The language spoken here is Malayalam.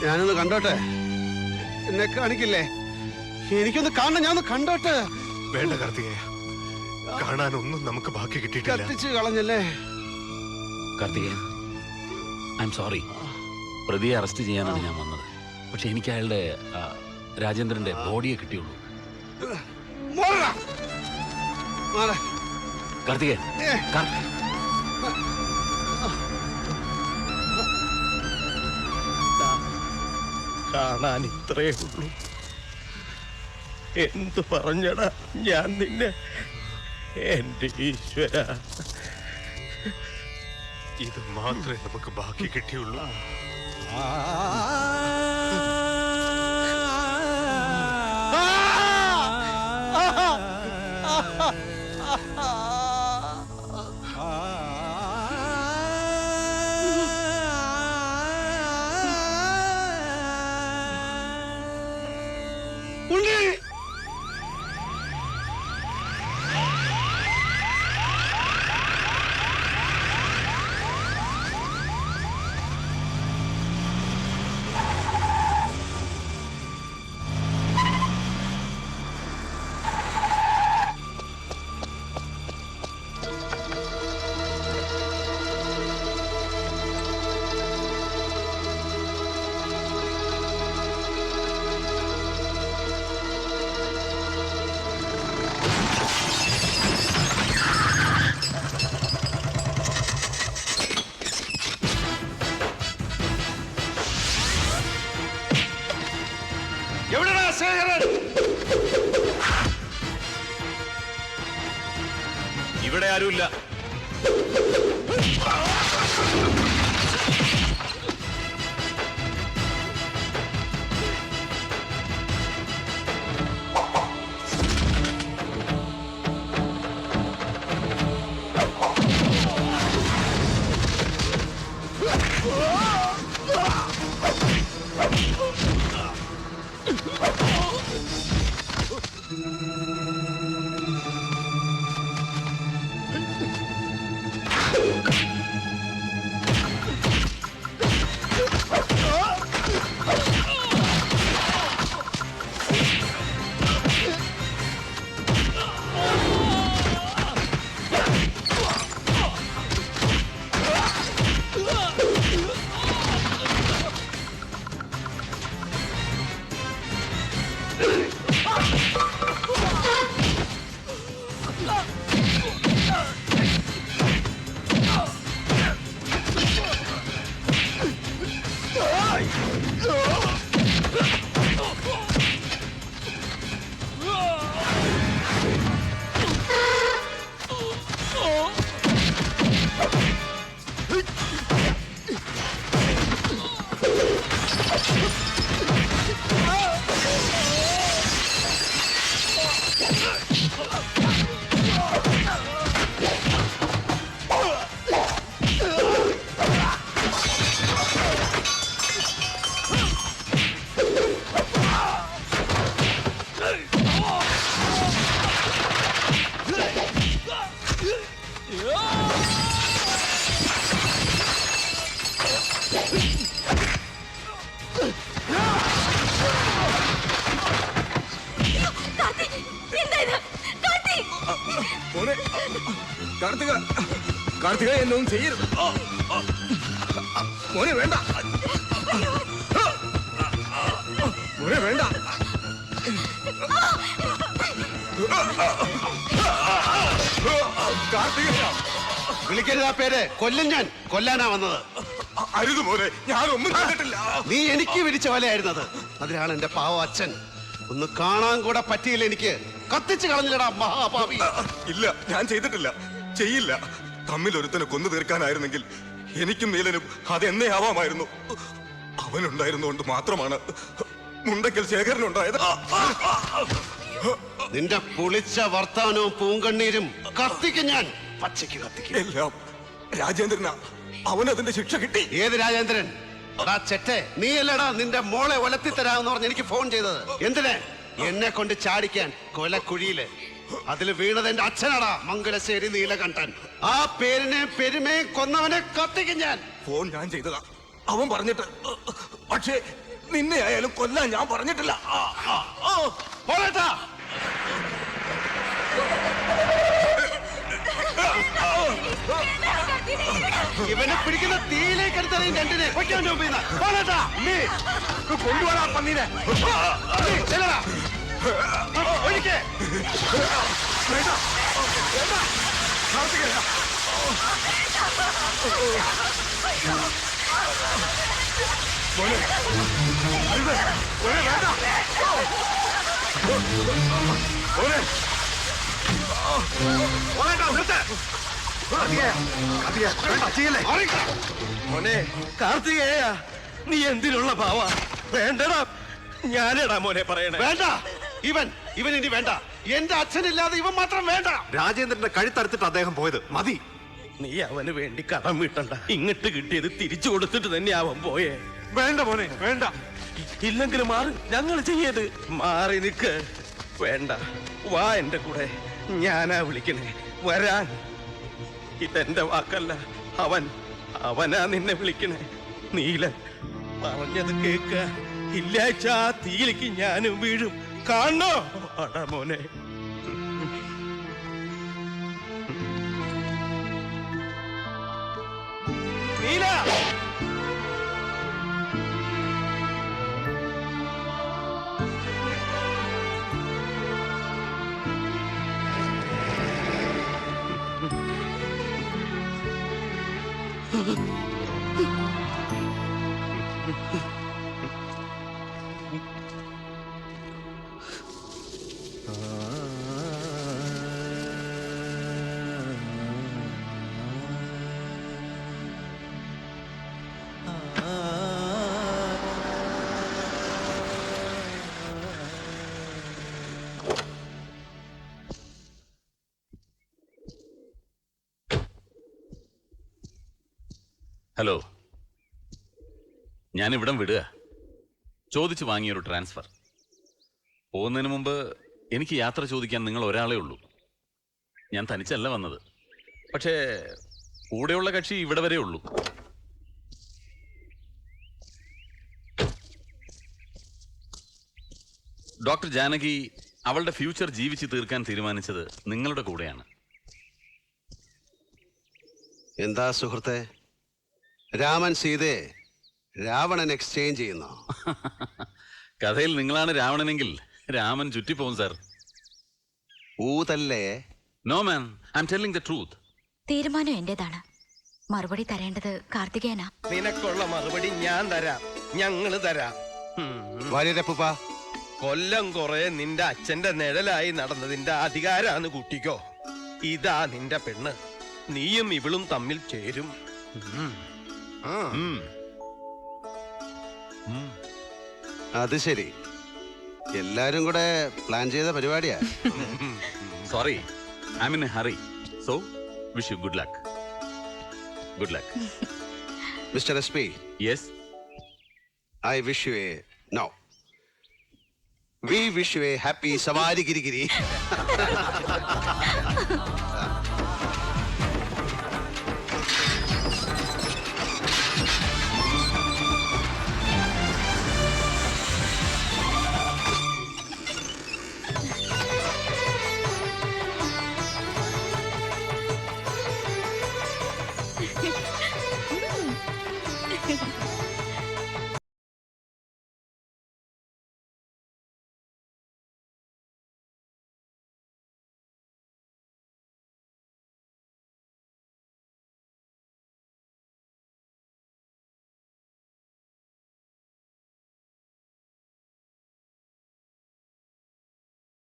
ഞാനൊന്ന് കണ്ടോട്ടെ. എന്നെ കാണിക്കില്ലേ? എനിക്കൊന്ന് കാണണം, ഞാനൊന്ന് കണ്ടോട്ടെ. വേണ്ട കാർത്തികേയ, കാണാനൊന്നും നമുക്ക് ബാക്കി കിട്ടിയിട്ടില്ല. കത്തിച്ച് കളഞ്ഞല്ലേ? Karthikeya, I am sorry. പ്രതിയെ അറസ്റ്റ് ചെയ്യാനാണ് ഞാൻ വന്നത്. പക്ഷെ എനിക്ക് അയാളുടെ രാജേന്ദ്രന്റെ ബോഡിയെ കിട്ടിയുള്ളൂ. കാർത്തികേയ, കാണാൻ ഇത്രേ ഉള്ളൂ. എന്തു പറഞ്ഞടാ ഞാൻ നിന്നെ? എന്റെ ഈശ്വര, ഇത് മാത്രമേ നമുക്ക് ബാക്കി കിട്ടിയുള്ളൂ. ഇവിടെ ആരുമില്ല. കാർത്തിക, എന്നൊന്നും ചെയ്യരുത് മോനെ. വേണ്ട മോനെ, വേണ്ട. കാർത്തിക, വിളിക്കരുത് ആ പേര്. കൊല്ലും ഞാൻ. കൊല്ലാനാ വന്നത്. അരുത് മോനെ, ഞാനൊന്നും കണ്ടിട്ടില്ല. നീ എനിക്ക് വിരിച്ച വലയായിരുന്നത്. അതിനാണ് എന്റെ പാവ അച്ഛൻ. ഒന്ന് കാണാൻ കൂടെ പറ്റിയില്ല എനിക്ക്. കത്തിച്ച് കളഞ്ഞില്ലടാ മഹാപാപി. ഇല്ല, ഞാൻ ചെയ്തിട്ടില്ല, ചെയ്യില്ല. തമ്മിൽ ഒരുത്തനെ കൊന്നു തീർക്കാനായിരുന്നെങ്കിൽ എനിക്കും നീലനും അതെന്നേ ആവാമായിരുന്നു. അവനുണ്ടായിരുന്നുകൊണ്ട് മാത്രമാണ് മുണ്ടക്കൽ ശേഖരനുണ്ടായത്. നിന്റെ പുളിച്ച വർത്താനവും പൂങ്കണ്ണീരും കത്തിക്കും ഞാൻ. പച്ചയ്ക്ക് കത്തിക്കും. എല്ലാം രാജേന്ദ്രനാ. അവനതിന്റെ ശിക്ഷ കിട്ടി. ഏത് രാജേന്ദ്രൻ? എടാ ചെറ്റെ, നീയല്ലടാ നിന്റെ മോളെ ഒലത്തി തരാമെന്ന് പറഞ്ഞ് എനിക്ക് ഫോൺ ചെയ്തത്. എന്തിനെ? എന്നെ കൊണ്ട് ചാടിക്കാൻ കൊലക്കുഴിയില്. അതിൽ വീണത് എന്റെ അച്ഛനാടാ, മംഗലശ്ശേരി നീലകണ്ഠൻ. ആ പേരിനെ പെരുമയെ കൊന്നവനെ കത്തിക്കും ഞാൻ. ഫോൺ ഞാൻ ചെയ്തതാ, അവൻ പറഞ്ഞിട്ട്. പക്ഷേ നിന്നെ ആയാലും കൊല്ലാൻ ഞാൻ പറഞ്ഞിട്ടില്ല. പോരാട്ടാ. ഇവനെ പിടിക്കുന്ന തീയിലേക്ക് എടുത്തറിയും രണ്ടിനെ പോരാട്ടാ. കൊണ്ടുപോടാ പന്നീനെ. ചെല്ലടാ. ഒഴിക്കേ. വേണ്ട, വേണ്ട. കാർത്തികേയ. മോനെ, അരുത്. മോനെ, വേണ്ട. മോനെ. മോനേട്ടാ, നിർത്ത്. കാർത്തികേയ, കാർത്തികേയ, വേണ്ട, ചെയ്യല്ലേ. മോനെ, കാർത്തികേയ, നീ എന്തിനുള്ള ഭാവ? വേണ്ടടാ, ഞാനടാ മോനെ പറയണേ. വേണ്ട. ഇവൻ ഇനി വേണ്ട. എന്റെ അച്ഛനില്ലാതെ ഇവൻ മാത്രം വേണ്ട. രാജേന്ദ്രന്റെ കഴുത്തറുത്തിട്ട് അദ്ദേഹം പോയത് മതി. നീ അവന് വേണ്ടി കടം വീട്ടണ്ട. ഇങ്ങോട്ട് കിട്ടിയത് തിരിച്ചു കൊടുത്തിട്ട് തന്നെ അവൻ പോയേ. വേണ്ട മോനെ, വേണ്ട. ഇല്ലെങ്കിൽ മാറി, ഞങ്ങൾ ചെയ്യത്. മാറി നിക്ക്. വേണ്ട, വാ എന്റെ കൂടെ. ഞാനാ വിളിക്കണേ, വരാൻ. ഇതെന്റെ വാക്കല്ല, അവനാ നിന്നെ വിളിക്കണേ. നീല പറഞ്ഞത് കേക്ക. ഇല്ലാച്ച ആ തീയിലേക്ക് ഞാനും വീഴും. കാണോ അടാ മോനെ. നീല. ഹലോ, ഞാൻ ഇവിടം വിടുക. ചോദിച്ചു വാങ്ങിയൊരു ട്രാൻസ്ഫർ. പോകുന്നതിന് മുമ്പ് എനിക്ക് യാത്ര ചോദിക്കാൻ നിങ്ങൾ ഒരാളേ ഉള്ളൂ. ഞാൻ തനിച്ചല്ല വന്നത്, പക്ഷേ കൂടെയുള്ള കക്ഷി ഇവിടെ വരെ ഉള്ളൂ. ഡോക്ടർ ജാനകി അവളുടെ ഫ്യൂച്ചർ ജീവിച്ച് തീർക്കാൻ തീരുമാനിച്ചത് നിങ്ങളുടെ കൂടെയാണ്. എന്താ സുഹൃത്തെ, രാമൻ സീതയെ രാവണൻ എക്സ്ചേഞ്ച് ചെയ്യുന്നു? കഥയിൽ നിങ്ങളാണ് രാവണനെങ്കിൽ രാമൻ ചുറ്റിപ്പോവും സാർ. ഊതല്ലേ? No man, I am telling the truth. തീരുമാനം എന്റേതാണ്. മറുപടി തരേണ്ടത് കാർത്തികേയനാ. നിനക്കുള്ള മറുപടി ഞാൻ തരാം, ഞങ്ങള് തരാം. വാര്യരപ്പൂപ്പ, കൊല്ലം കുറെ നിന്റെ അച്ഛന്റെ നിഴലായി നടന്നതിന്റെ അധികാരാന്ന് കൂട്ടിക്കോ. ഇതാ നിന്റെ പെണ്ണ്. നീയും ഇവളും തമ്മിൽ ചേരും. അത് ശരി. എല്ലാരും കൂടെ പ്ലാൻ ചെയ്ത പരിപാടിയാ. Sorry, I am in a hurry. So wish you good luck. Good luck. Mister SP, yes. I wish you a no. We wish you a happy Savari Girigiri.